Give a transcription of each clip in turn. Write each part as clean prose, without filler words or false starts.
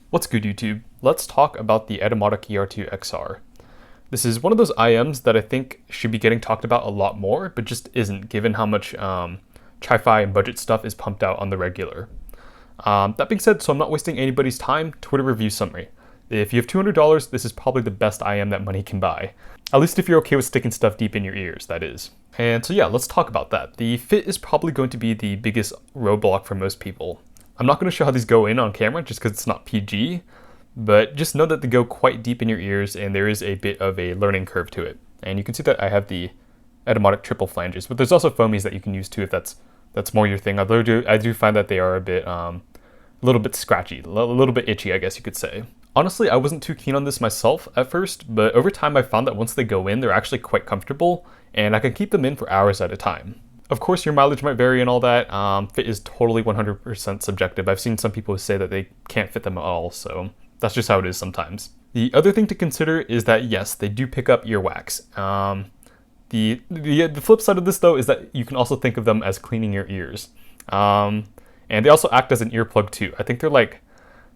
What's good, YouTube? Let's talk about the Etymotic ER2XR. This is one of those IEMs that I think should be getting talked about a lot more, but just isn't, given how much chi-fi and budget stuff is pumped out on the regular. That being said, so I'm not wasting anybody's time, Twitter review summary. If you have $200, this is probably the best IEM that money can buy. At least if you're okay with sticking stuff deep in your ears, that is. And so yeah, let's talk about that. The fit is probably going to be the biggest roadblock for most people. I'm not going to show how these go in on camera just because it's not PG, but just know that they go quite deep in your ears and there is a bit of a learning curve to it. And you can see that I have the Etymotic triple flanges, but there's also foamies that you can use too if that's more your thing. I do find that they are a little bit scratchy, a little bit itchy, I guess you could say. Honestly, I wasn't too keen on this myself at first, but over time I found that once they go in, they're actually quite comfortable, and I can keep them in for hours at a time. Of course, your mileage might vary and all that. Fit is totally 100% subjective. I've seen some people say that they can't fit them at all, so that's just how it is sometimes. The other thing to consider is that yes, they do pick up earwax. The flip side of this though is that you can also think of them as cleaning your ears, and they also act as an earplug too. I think they're like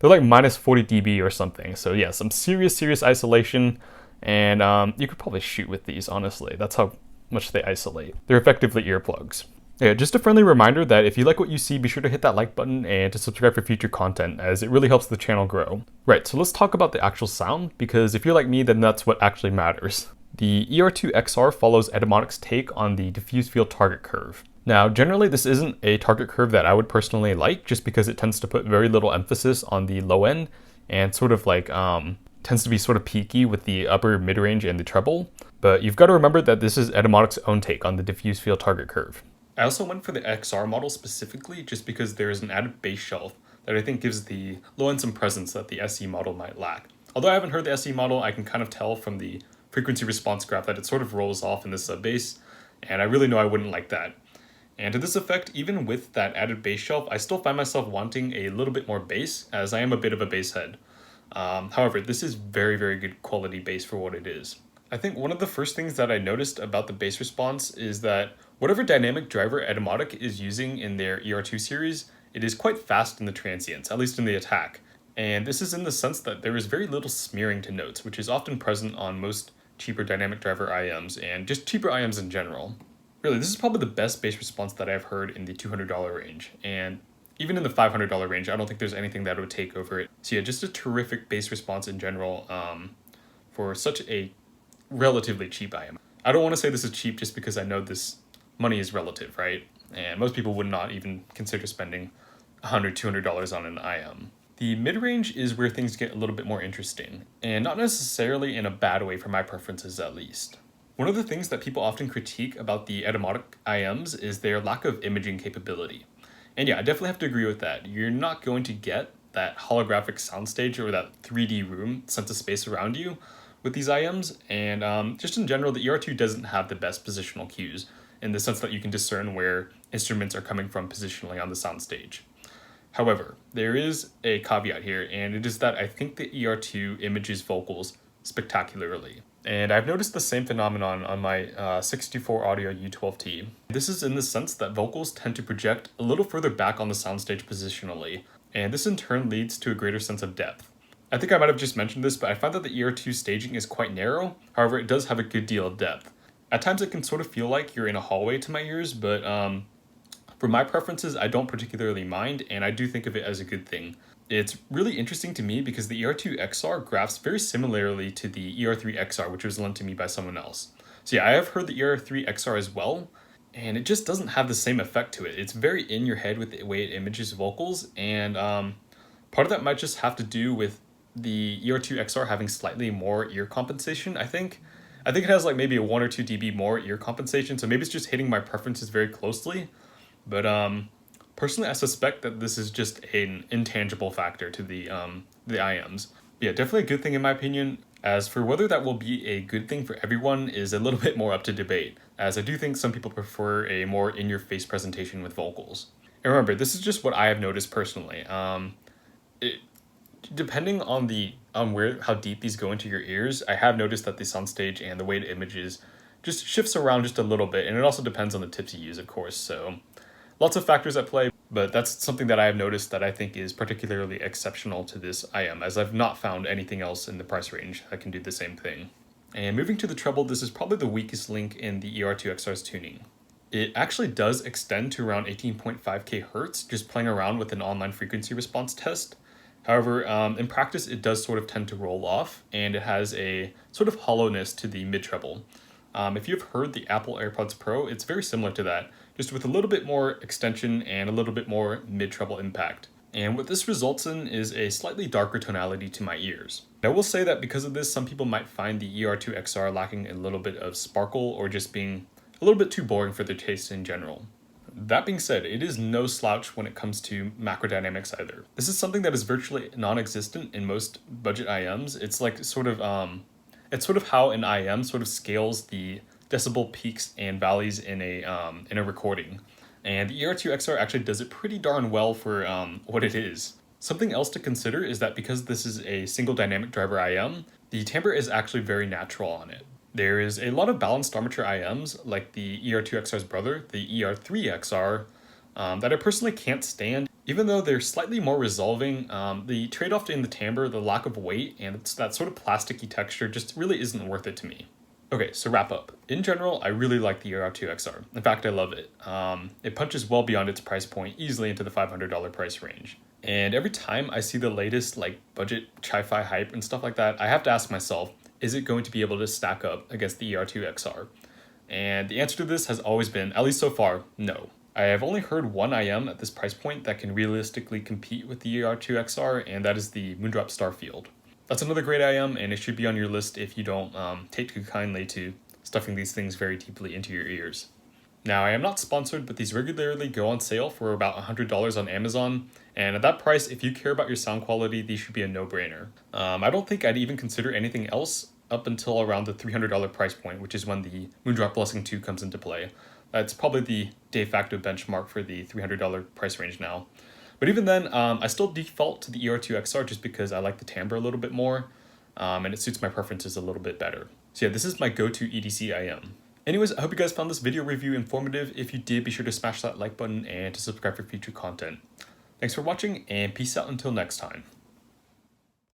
minus 40 dB or something. So yeah, some serious isolation, and you could probably shoot with these. Honestly, that's how much they isolate. They're effectively earplugs. Yeah, just a friendly reminder that if you like what you see, be sure to hit that like button and to subscribe for future content, as it really helps the channel grow. Right, so let's talk about the actual sound, because if you're like me, then that's what actually matters. The ER2XR follows Etymotic's take on the diffuse field target curve. Now, generally this isn't a target curve that I would personally like, just because it tends to put very little emphasis on the low end and sort of like tends to be sort of peaky with the upper mid-range and the treble. But you've got to remember that this is Etymotic's own take on the diffuse field target curve. I also went for the XR model specifically just because there is an added bass shelf that I think gives the low end some presence that the SE model might lack. Although I haven't heard the SE model, I can kind of tell from the frequency response graph that it sort of rolls off in the sub bass, and I really know I wouldn't like that. And to this effect, even with that added bass shelf, I still find myself wanting a little bit more bass, as I am a bit of a bass head. However, this is very good quality bass for what it is. I think one of the first things that I noticed about the bass response is that whatever dynamic driver Etymotic is using in their ER2 series, it is quite fast in the transients, at least in the attack. And this is in the sense that there is very little smearing to notes, which is often present on most cheaper dynamic driver IEMs, and just cheaper IEMs in general. Really, this is probably the best bass response that I've heard in the $200 range, and even in the $500 range, I don't think there's anything that would take over it. So yeah, just a terrific bass response in general for such a relatively cheap IEM. I don't want to say this is cheap just because I know this money is relative, right? And most people would not even consider spending $100, $200 on an IEM. The mid-range is where things get a little bit more interesting, and not necessarily in a bad way for my preferences at least. One of the things that people often critique about the Etymotic IEMs is their lack of imaging capability. And yeah, I definitely have to agree with that. You're not going to get that holographic soundstage or that 3D room sense of space around you with these IEMs, and just in general, the ER2 doesn't have the best positional cues in the sense that you can discern where instruments are coming from positionally on the soundstage. However, there is a caveat here, and it is that I think the ER2 images vocals spectacularly. And I've noticed the same phenomenon on my 64 Audio U12T. This is in the sense that vocals tend to project a little further back on the soundstage positionally, and this in turn leads to a greater sense of depth. I think I might have just mentioned this, but I find that the ER2 staging is quite narrow, however it does have a good deal of depth. At times it can sort of feel like you're in a hallway to my ears, but for my preferences, I don't particularly mind, and I do think of it as a good thing. It's really interesting to me because the ER2XR graphs very similarly to the ER3XR, which was lent to me by someone else. So yeah, I have heard the ER3XR as well, and it just doesn't have the same effect to it. It's very in your head with the way it images vocals, and part of that might just have to do with the ER2XR having slightly more ear compensation, I think. I think it has like maybe a 1 or 2 dB more ear compensation, so maybe it's just hitting my preferences very closely. But personally, I suspect that this is just an intangible factor to the IEMs. Yeah, definitely a good thing in my opinion. As for whether that will be a good thing for everyone is a little bit more up to debate, as I do think some people prefer a more in-your-face presentation with vocals. And remember, this is just what I have noticed personally. Depending on how deep these go into your ears, I have noticed that the soundstage and the way it images just shifts around just a little bit, and it also depends on the tips you use, of course. So lots of factors at play. But that's something that I have noticed that I think is particularly exceptional to this IM, as I've not found anything else in the price range that can do the same thing. And moving to the treble, this is probably the weakest link in the ER2XR's tuning. It actually does extend to around 18.5k hertz, just playing around with an online frequency response test. However, in practice, it does sort of tend to roll off, and it has a sort of hollowness to the mid-treble. If you've heard the Apple AirPods Pro, it's very similar to that, just with a little bit more extension and a little bit more mid-treble impact. And what this results in is a slightly darker tonality to my ears. I will say that because of this, some people might find the ER2XR lacking a little bit of sparkle or just being a little bit too boring for their taste in general. That being said, it is no slouch when it comes to macrodynamics either. This is something that is virtually non-existent in most budget IMs. It's like sort of how an IM sort of scales the decibel peaks and valleys in a recording. And the ER2XR actually does it pretty darn well for what it is. Something else to consider is that because this is a single dynamic driver IM, the timbre is actually very natural on it. There is a lot of balanced armature IMs, like the ER2XR's brother, the ER3XR, that I personally can't stand. Even though they're slightly more resolving, the trade-off in the timbre, the lack of weight, and that sort of plasticky texture just really isn't worth it to me. Okay, so wrap up. In general, I really like the ER2XR. In fact, I love it. It punches well beyond its price point, easily into the $500 price range. And every time I see the latest like budget chi-fi hype and stuff like that, I have to ask myself, is it going to be able to stack up against the ER2XR? And the answer to this has always been, at least so far, no. I have only heard one IM at this price point that can realistically compete with the ER2XR, and that is the Moondrop Starfield. That's another great IM, and it should be on your list if you don't take too kindly to stuffing these things very deeply into your ears. Now, I am not sponsored, but these regularly go on sale for about $100 on Amazon, and at that price, if you care about your sound quality, these should be a no-brainer. I don't think I'd even consider anything else up until around the $300 price point, which is when the Moondrop Blessing 2 comes into play. That's probably the de facto benchmark for the $300 price range now. But even then, I still default to the ER2XR just because I like the timbre a little bit more, and it suits my preferences a little bit better. So yeah, this is my go-to EDC IM. Anyways, I hope you guys found this video review informative. If you did, be sure to smash that like button and to subscribe for future content. Thanks for watching, and peace out until next time.